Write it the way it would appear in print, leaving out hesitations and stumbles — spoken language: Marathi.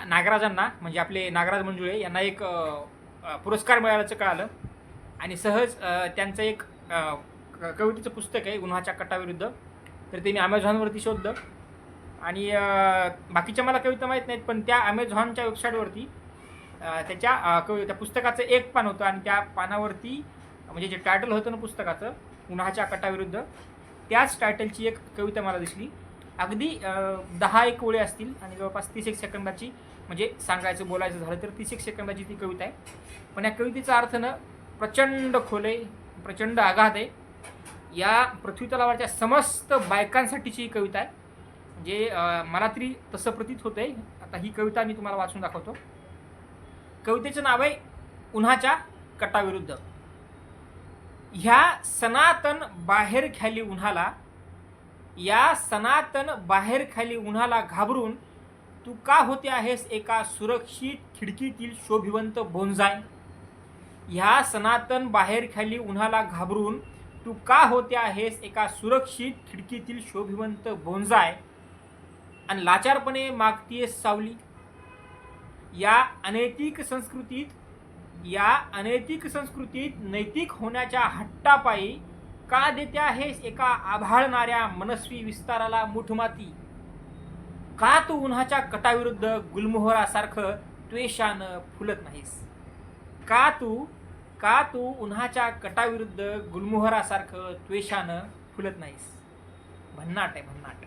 नागराजांना म्हणजे आपले नागराज मंजुळे यांना एक पुरस्कार मिळाल्याचं कळालं आणि सहज त्यांचं एक कवितेचं पुस्तक आहे उन्हाच्या कटाविरुद्ध. तर ते मी ॲमेझॉनवरती शोधलं आणि बाकीच्या मला कविता माहीत नाहीत, पण त्या ॲमेझॉनच्या वेबसाईटवरती त्या पुस्तकाचं एक पान होतं आणि त्या पानावरती म्हणजे जे टायटल होतं ना पुस्तकाचं, उन्हाच्या कटाविरुद्ध, त्याच टायटलची एक कविता मला दिसली. अगदी 10-1 ओळी असतील आणि जवळपास 30-1 सेकंदाची, म्हणजे सांगायचं बोलायचं झालं तर 30-1 सेकंदाची ती कविता आहे. पण या कवितेचा अर्थ ना प्रचंड खोल आहे, प्रचंड आघात आहे. या पृथ्वीतलावरच्या समस्त बायकांसाठीची ही कविता आहे. म्हणजे मला तरी तसं प्रतीत होतं आहे. आता ही कविता मी तुम्हाला वाचून दाखवतो. कवितेचं नाव आहे उन्हाच्या कटाविरुद्ध. ह्या सनातन बाहेर खाली उन्हाला, या सनातन बाहेर खाली उन्हाला घाबरून तू का होते आहेस एका सुरक्षित खिडकीतील शोभिवंत बोंजाय. ह्या सनातन बाहेर खाली उन्हाला घाबरून तू का होते आहेस एका सुरक्षित खिडकीतील शोभिवंत बोंजाय आणि लाचारपणे मागतीयेस सावली. या अनैतिक संस्कृतीत नैतिक होण्याच्या हट्टापायी का देते आहेस एका आभाळणाऱ्या मनस्वी विस्ताराला मुठमाती. का तू उन्हाच्या कटाविरुद्ध गुलमोहरासारखं त्वेषानं फुलत नाहीस. का तू उन्हाच्या कटाविरुद्ध गुलमोहरासारखं त्वेषानं फुलत नाहीस. भन्नाट आहे, भन्नाट.